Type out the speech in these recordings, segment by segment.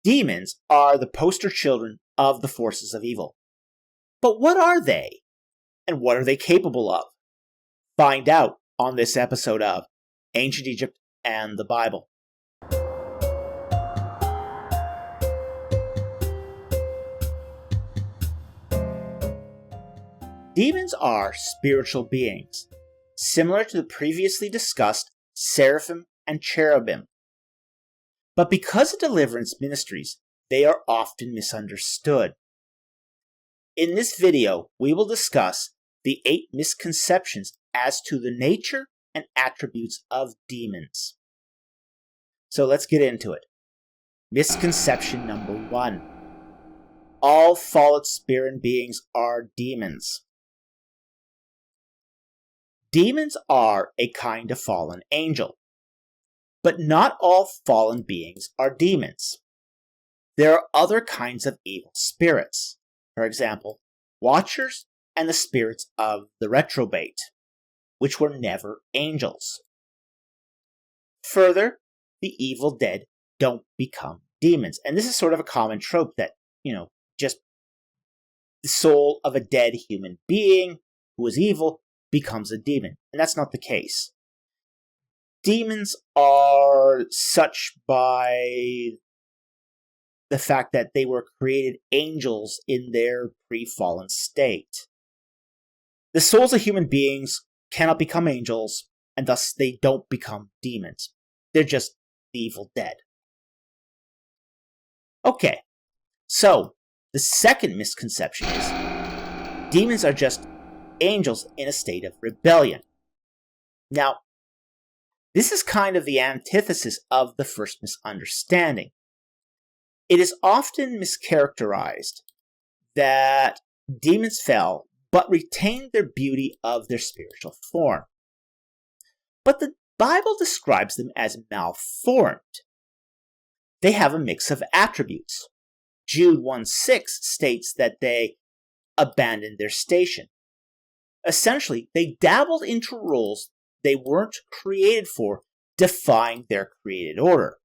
Demons are the poster children of the forces of evil. But what are they? And what are they capable of? Find out on this episode of Ancient Egypt and the Bible. Demons are spiritual beings, similar to the previously discussed seraphim and cherubim. But because of deliverance ministries, they are often misunderstood. In this video, we will discuss the 8 misconceptions as to the nature and attributes of demons. So let's get into it. Misconception number 1. All fallen spirit beings are demons. Demons are a kind of fallen angel. But not all fallen beings are demons. There are other kinds of evil spirits. For example, Watchers and the spirits of the reprobate, which were never angels. Further, the evil dead don't become demons. And this is sort of a common trope that, just the soul of a dead human being who is evil becomes a demon. And that's not the case. Demons are such by the fact that they were created angels in their pre-fallen state. The souls of human beings cannot become angels, and thus they don't become demons. They're just the evil dead. Okay, so the second misconception is demons are just angels in a state of rebellion. Now, this is kind of the antithesis of the first misunderstanding. It is often mischaracterized that demons fell but retained their beauty of their spiritual form. But the Bible describes them as malformed. They have a mix of attributes. Jude 1:6 states that they abandoned their station. Essentially, they dabbled into roles they weren't created for, defying their created order.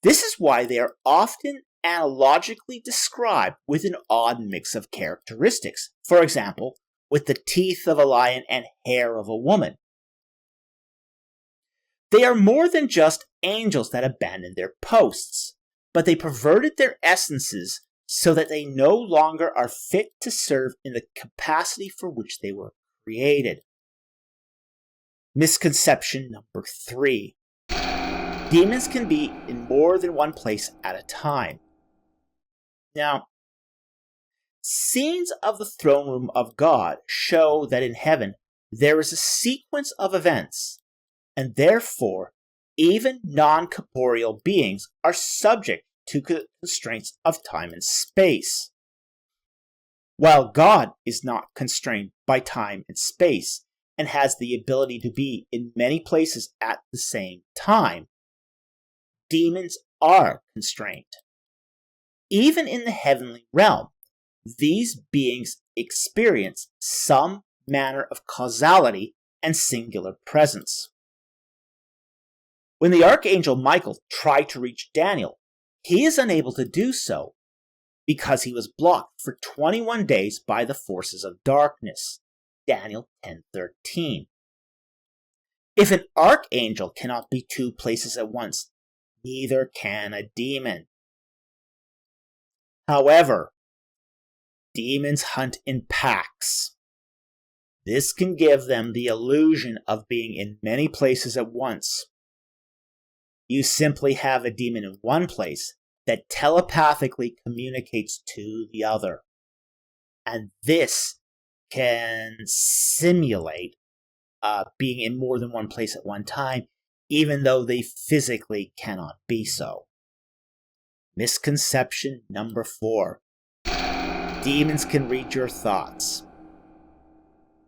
This is why they are often analogically described with an odd mix of characteristics. For example, with the teeth of a lion and hair of a woman. They are more than just angels that abandoned their posts, but they perverted their essences so that they no longer are fit to serve in the capacity for which they were created. Misconception number 3. Demons can be in more than one place at a time. Now, scenes of the throne room of God show that in heaven there is a sequence of events, and therefore even non-corporeal beings are subject to constraints of time and space. While God is not constrained by time and space and has the ability to be in many places at the same time, demons are constrained. Even in the heavenly realm, these beings experience some manner of causality and singular presence. When the archangel Michael tried to reach Daniel, he is unable to do so because he was blocked for 21 days by the forces of darkness. Daniel 10:13. If an archangel cannot be 2 places at once, neither can a demon. However, demons hunt in packs. This can give them the illusion of being in many places at once. You simply have a demon in one place that telepathically communicates to the other. And this can simulate being in more than one place at one time, even though they physically cannot be so. Misconception number 4. Demons can read your thoughts.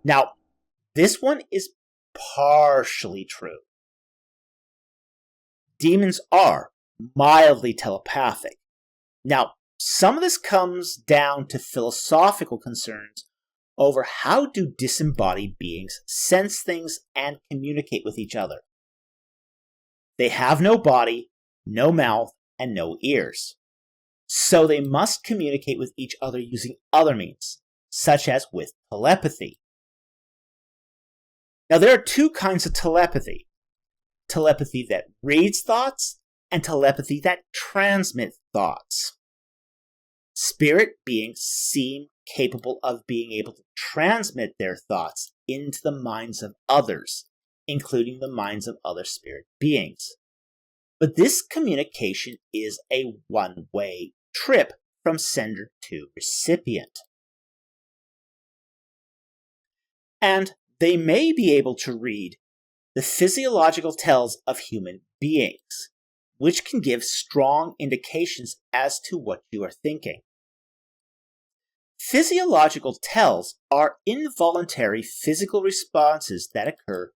Now, this one is partially true. Demons are mildly telepathic. Now, some of this comes down to philosophical concerns over how do disembodied beings sense things and communicate with each other. They have no body, no mouth, and no ears. So they must communicate with each other using other means, such as with telepathy. Now there are two kinds of telepathy. Telepathy that reads thoughts and telepathy that transmits thoughts. Spirit beings seem capable of being able to transmit their thoughts into the minds of others, including the minds of other spirit beings. But this communication is a one-way trip from sender to recipient. And they may be able to read the physiological tells of human beings, which can give strong indications as to what you are thinking. Physiological tells are involuntary physical responses that occur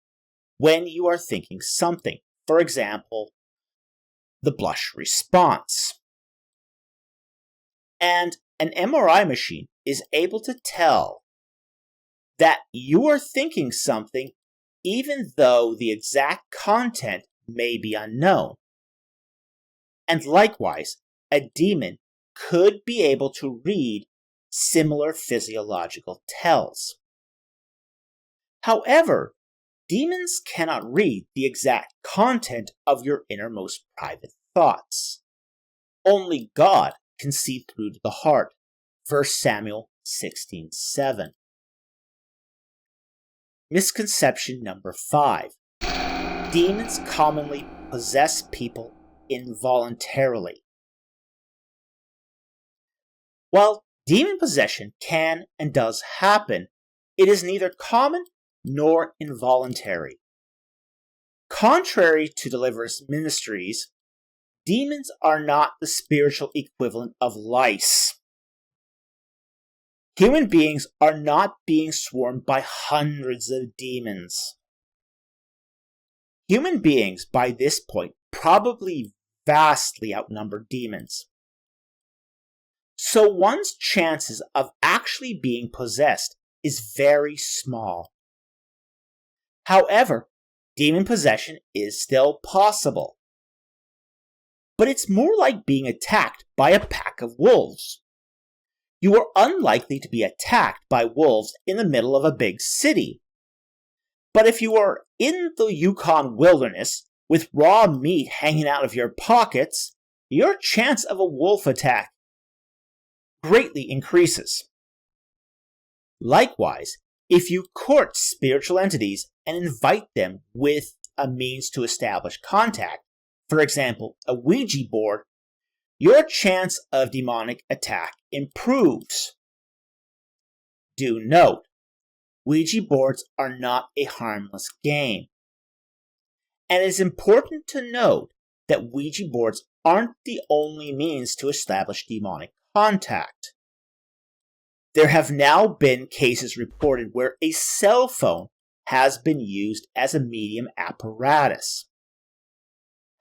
when you are thinking something. For example, the blush response. And an MRI machine is able to tell that you are thinking something even though the exact content may be unknown. And likewise, a demon could be able to read similar physiological tells. However, demons cannot read the exact content of your innermost private thoughts. Only God can see through to the heart. 1 Samuel 16:7. Misconception number 5. Demons commonly possess people involuntarily. While demon possession can and does happen, it is neither common nor involuntary. Contrary to deliverance ministries, demons are not the spiritual equivalent of lice. Human beings are not being swarmed by hundreds of demons. Human beings, by this point, probably vastly outnumber demons. So one's chances of actually being possessed is very small. However, demon possession is still possible. But it's more like being attacked by a pack of wolves. You are unlikely to be attacked by wolves in the middle of a big city. But if you are in the Yukon wilderness with raw meat hanging out of your pockets, your chance of a wolf attack greatly increases. Likewise, if you court spiritual entities and invite them with a means to establish contact, for example, a Ouija board, your chance of demonic attack improves. Do note, Ouija boards are not a harmless game. And it is important to note that Ouija boards aren't the only means to establish demonic contact. There have now been cases reported where a cell phone has been used as a medium apparatus.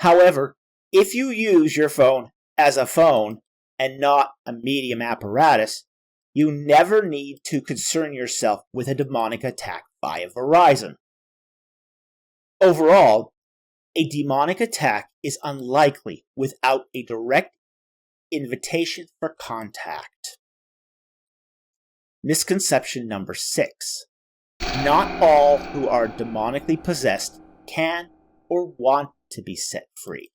However, if you use your phone as a phone and not a medium apparatus, you never need to concern yourself with a demonic attack via Verizon. Overall, a demonic attack is unlikely without a direct invitation for contact. Misconception number 6. Not all who are demonically possessed can or want to be set free.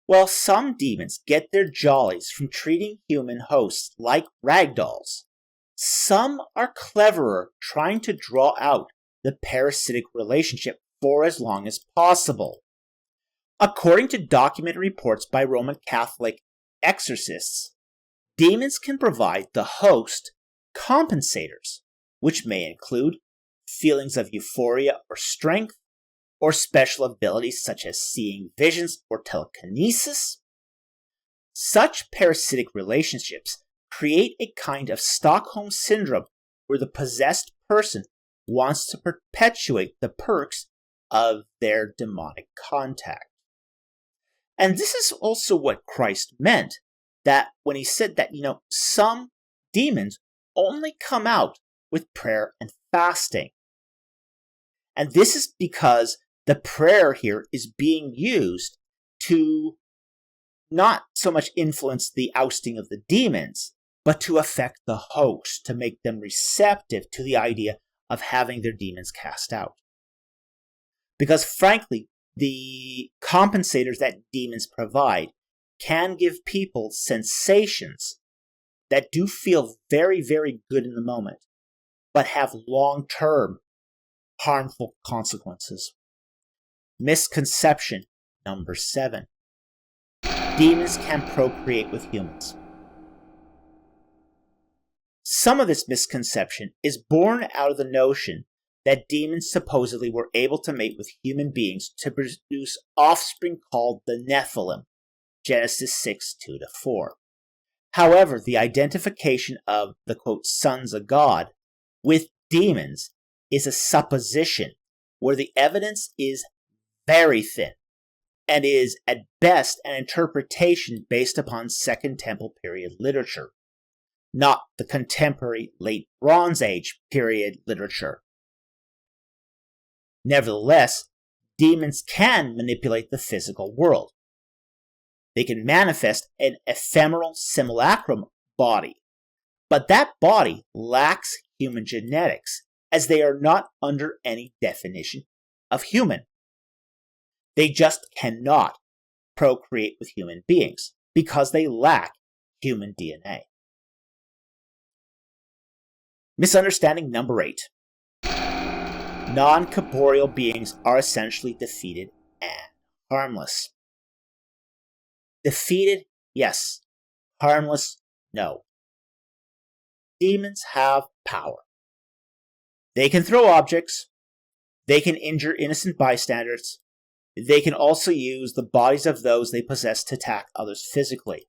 While some demons get their jollies from treating human hosts like ragdolls, some are cleverer trying to draw out the parasitic relationship for as long as possible. According to documented reports by Roman Catholic exorcists, demons can provide the host compensators, which may include feelings of euphoria or strength, or special abilities such as seeing visions or telekinesis. Such parasitic relationships create a kind of Stockholm syndrome where the possessed person wants to perpetuate the perks of their demonic contact. And this is also what Christ meant, that when he said that, some demons only come out with prayer and fasting. And this is because the prayer here is being used to not so much influence the ousting of the demons, but to affect the host, to make them receptive to the idea of having their demons cast out. Because frankly, the compensators that demons provide can give people sensations that do feel very, very good in the moment, but have long-term harmful consequences. Misconception number 7. Demons can procreate with humans. Some of this misconception is born out of the notion that demons supposedly were able to mate with human beings to produce offspring called the Nephilim, Genesis 6:2-4. However, the identification of the, quote, sons of God with demons is a supposition where the evidence is very thin and is at best an interpretation based upon Second Temple period literature, not the contemporary Late Bronze Age period literature. Nevertheless, demons can manipulate the physical world. They can manifest an ephemeral simulacrum body, but that body lacks human genetics, as they are not under any definition of human. They just cannot procreate with human beings because they lack human DNA. Misunderstanding number 8. Non-corporeal beings are essentially defeated and harmless. Defeated, yes. Harmless, no. Demons have power. They can throw objects. They can injure innocent bystanders. They can also use the bodies of those they possess to attack others physically.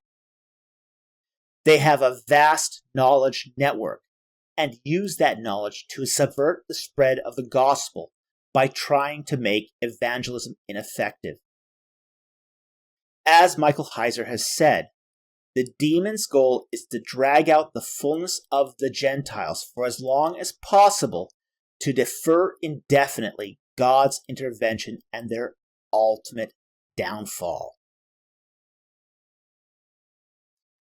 They have a vast knowledge network and use that knowledge to subvert the spread of the gospel by trying to make evangelism ineffective. As Michael Heiser has said, the demon's goal is to drag out the fullness of the Gentiles for as long as possible to defer indefinitely God's intervention and their ultimate downfall.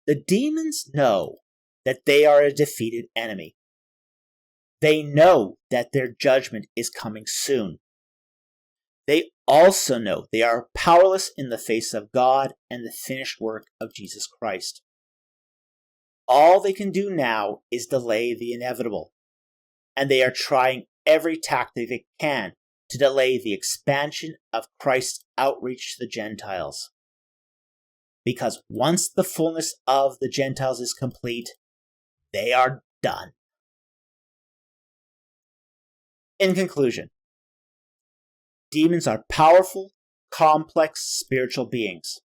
The demons know that they are a defeated enemy. They know that their judgment is coming soon. They also know they are powerless in the face of God and the finished work of Jesus Christ. All they can do now is delay the inevitable, and they are trying every tactic they can to delay the expansion of Christ's outreach to the Gentiles. Because once the fullness of the Gentiles is complete, they are done. In conclusion, demons are powerful, complex spiritual beings,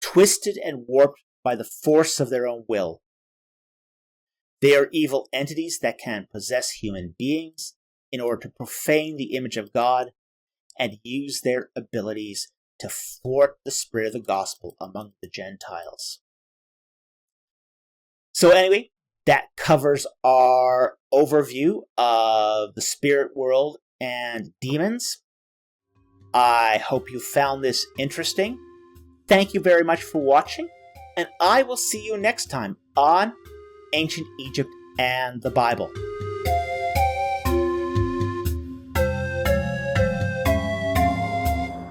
twisted and warped by the force of their own will. They are evil entities that can possess human beings in order to profane the image of God and use their abilities to thwart the spread of the gospel among the Gentiles. So anyway, that covers our overview of the spirit world and demons. I hope you found this interesting. Thank you very much for watching, and I will see you next time on Ancient Egypt and the Bible.